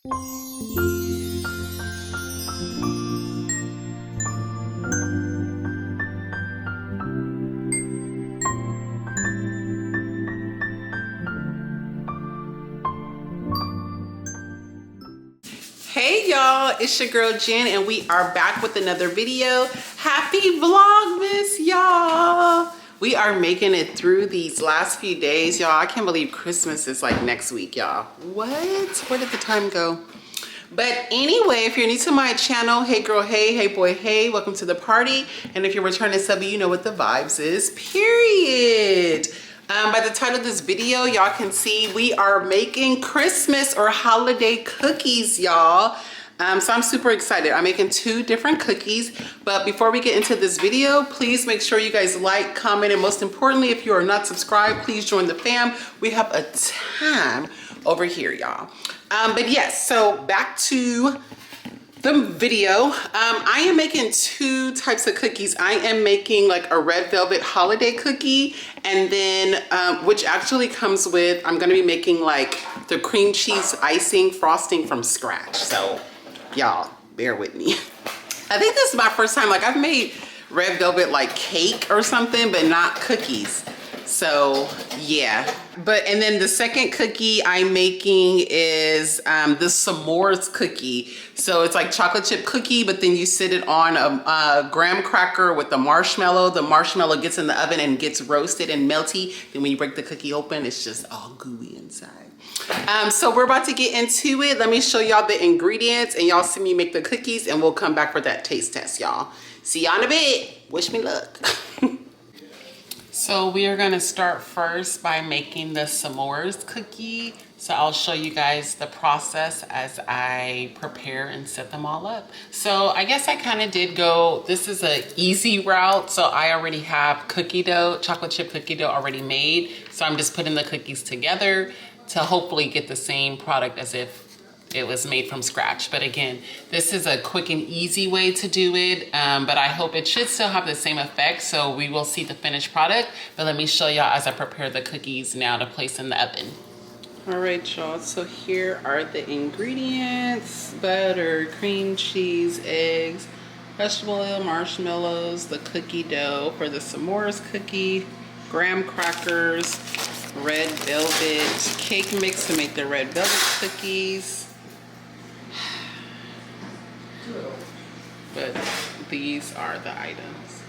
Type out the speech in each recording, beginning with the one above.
Hey y'all, it's your girl Jen and we are back with another video. Happy Vlogmas, y'all. We are making it through these last few days, y'all. I can't believe Christmas is like next week, y'all. What? Where did the time go? But anyway, if you're new to my channel, hey girl, hey boy, hey, welcome to the party. And if you're returning sub, you know what the vibes is, period. By the title of this video, y'all can see we are making Christmas or holiday cookies, y'all. So I'm super excited. I'm making 2 different cookies, but before we get into this video, please make sure you guys like, comment, and most importantly, if you are not subscribed, please join the fam. We have a time over here, y'all. But yes, so back to the video. I am making 2 types of cookies. I am making like a red velvet holiday cookie, and then which actually comes with, I'm gonna be making like the cream cheese icing frosting from scratch. So y'all bear with me. I think this is my first time, like I've made red velvet like cake or something, but not cookies. So yeah, and then the second cookie I'm making is the s'mores cookie. So it's like chocolate chip cookie, but then you sit it on a graham cracker with the marshmallow. The marshmallow gets in the oven and gets roasted and melty. Then when you break the cookie open, it's just all gooey inside. So we're about to get into it. Let me show y'all the ingredients and y'all see me make the cookies and we'll come back for that taste test, y'all. See y'all in a bit. Wish me luck. So we are gonna start first by making the s'mores cookie. So I'll show you guys the process as I prepare and set them all up. So I guess I kind of did go, this is an easy route. So I already have cookie dough, chocolate chip cookie dough already made. So I'm just putting the cookies together to hopefully get the same product as if it was made from scratch. But again, this is a quick and easy way to do it, but I hope it should still have the same effect, so we will see the finished product. But let me show y'all as I prepare the cookies now to place in the oven. All right, y'all, so here are the ingredients: butter, cream cheese, eggs, vegetable oil, marshmallows, the cookie dough for the s'mores cookie, graham crackers, red velvet cake mix to make the red velvet cookies. But these are the items.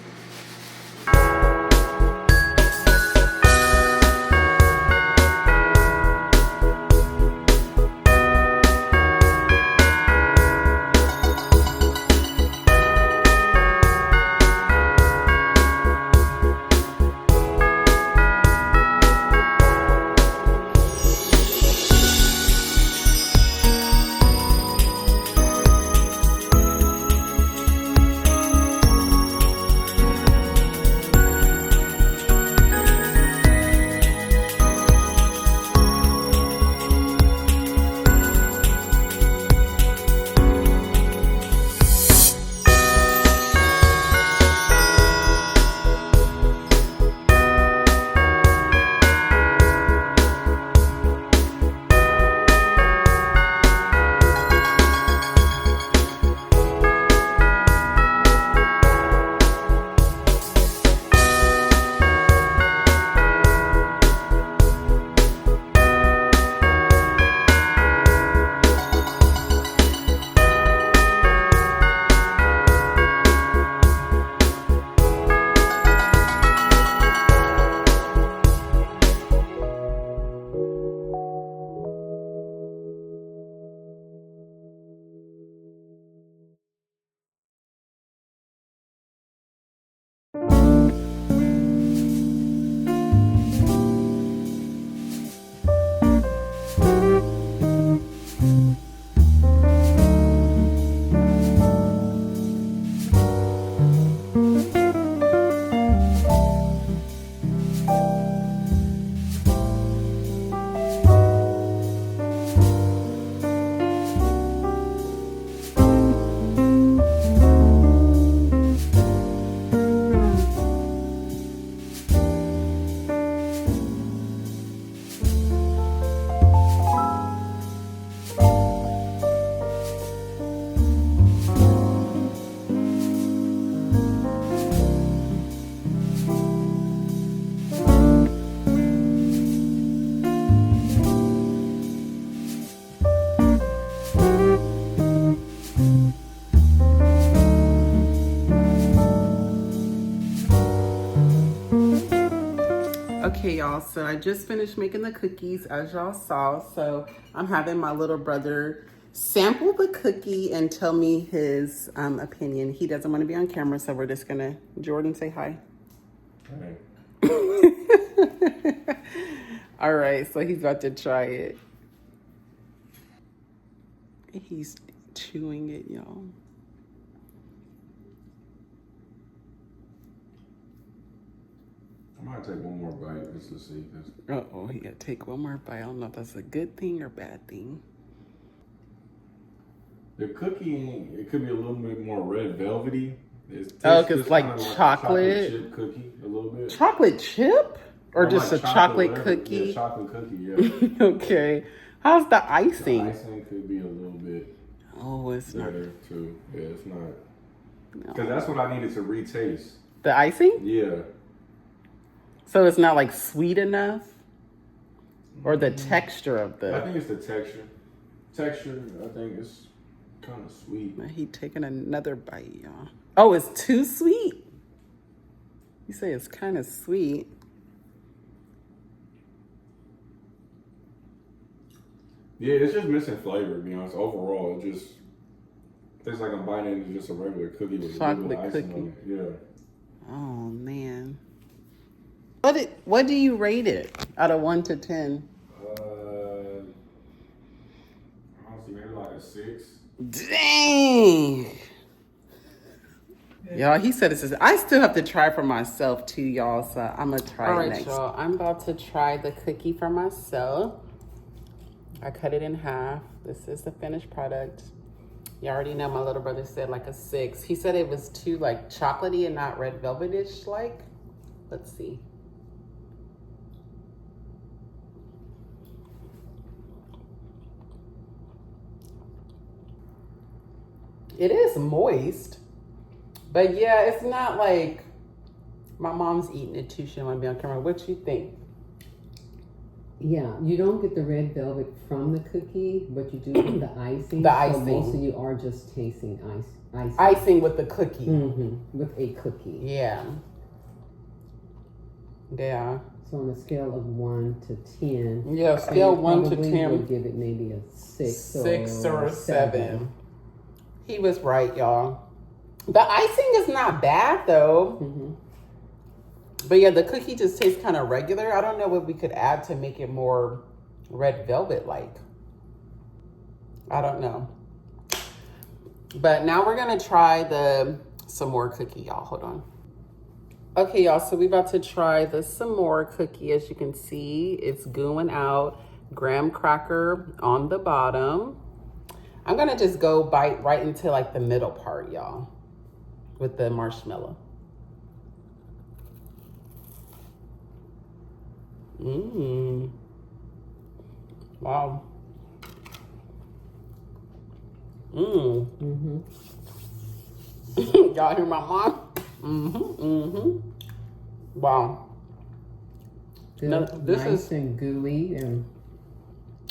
Okay, y'all, so I just finished making the cookies, as y'all saw. So I'm having my little brother sample the cookie and tell me his opinion. He doesn't want to be on camera, so we're just gonna, Jordan, say hi. Hi. All right, so he's about to try it. He's chewing it, y'all. I might take one more bite just to see. Uh-oh, he gotta take one more bite. I don't know if that's a good thing or bad thing. The cookie, it could be a little bit more red velvety. Oh, because like chocolate chip cookie a little bit. Chocolate chip? Or just like a chocolate cookie? Yeah, chocolate cookie, yeah. Okay. How's the icing? The icing could be a little bit it's better not. too. Yeah, it's not. Because that's what I needed to retaste. The icing? Yeah. So it's not like sweet enough? Or the texture of the... I think it's the texture. Texture, I think it's kind of sweet. He taking another bite, y'all. Oh, it's too sweet? You say it's kind of sweet. Yeah, it's just missing flavor, to be honest. Overall, it just tastes like I'm biting into just a regular cookie with chocolate a little icing on it. Yeah. Oh, man. What do you rate it out of 1 to 10? Honestly, maybe like a 6. Dang. Y'all, he said it's. I still have to try for myself too, y'all. So I'm gonna try it next. All right, y'all. I'm about to try the cookie for myself. I cut it in half. This is the finished product. You already know my little brother said like a 6. He said it was too like chocolatey and not red velvetish like. Let's see. It is moist, but yeah, it's not like my mom's eating it too. She don't want to be on camera. What you think? Yeah, you don't get the red velvet from the cookie, but you do get the icing. The icing. So most of you are just tasting icing. Icing with the cookie. With a cookie. Yeah. Yeah. So on a scale of 1 to 10. Yeah, scale 1 to 10. Would give it maybe a 6. 6 or a 7. He was right, y'all. The icing is not bad though. But yeah, the cookie just tastes kind of regular. I don't know what we could add to make it more red velvet like. I don't know. But now we're gonna try some more cookie, y'all. Hold on. Okay, y'all, so we about to try the some more cookie. As you can see, it's gooing out. Graham cracker on the bottom. I'm gonna just go bite right into like the middle part, y'all, with the marshmallow. Wow. Y'all hear my mom? Wow. Now, this nice is and gooey and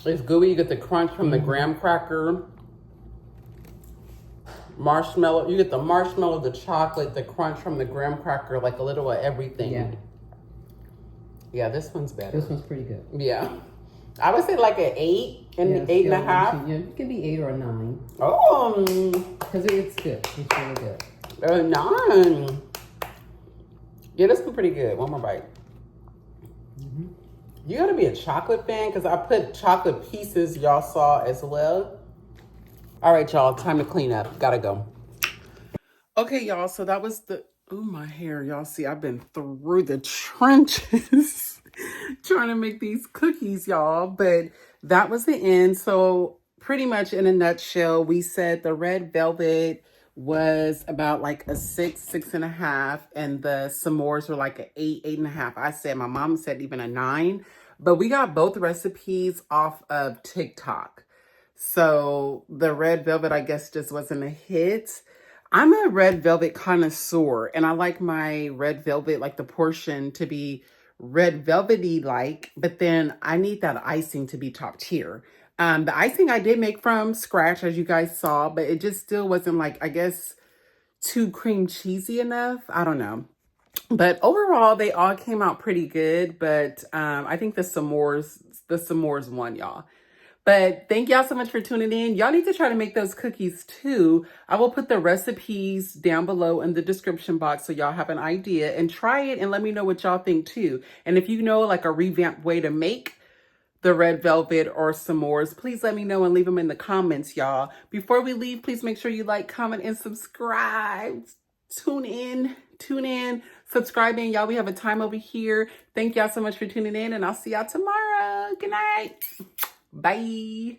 it's gooey. You get the crunch from the graham cracker. Marshmallow. You get the marshmallow, the chocolate, the crunch from the graham cracker, like a little of everything. yeah. Yeah, this one's better. This one's pretty good. Yeah. I would say like an 8 and 8.5. Yeah, it can be 8 or a 9. Oh. Because it's good. It's really good. 9. Yeah, this one's pretty good. One more bite. You gotta be a chocolate fan because I put chocolate pieces y'all saw as well. All right, y'all, time to clean up. Gotta go. Okay, y'all, so that was my hair. Y'all see, I've been through the trenches trying to make these cookies, y'all. But that was the end. So pretty much in a nutshell, we said the red velvet was about like a 6, 6.5. And the s'mores were like an 8, 8.5. I said, my mom said even a 9. But we got both recipes off of TikTok. So the red velvet, I guess, just wasn't a hit. I'm a red velvet connoisseur, and I like my red velvet, like the portion to be red velvety like, but then I need that icing to be top tier. The icing I did make from scratch, as you guys saw, but it just still wasn't like, I guess, too cream cheesy enough. I don't know. But overall, they all came out pretty good. But I think the s'mores won, y'all. But thank y'all so much for tuning in. Y'all need to try to make those cookies too. I will put the recipes down below in the description box so y'all have an idea, and try it and let me know what y'all think too. And if you know like a revamped way to make the red velvet or s'mores, please let me know and leave them in the comments, y'all. Before we leave, please make sure you like, comment, and subscribe. Tune in, subscribe in, y'all. We have a time over here. Thank y'all so much for tuning in, and I'll see y'all tomorrow. Good night. Bye.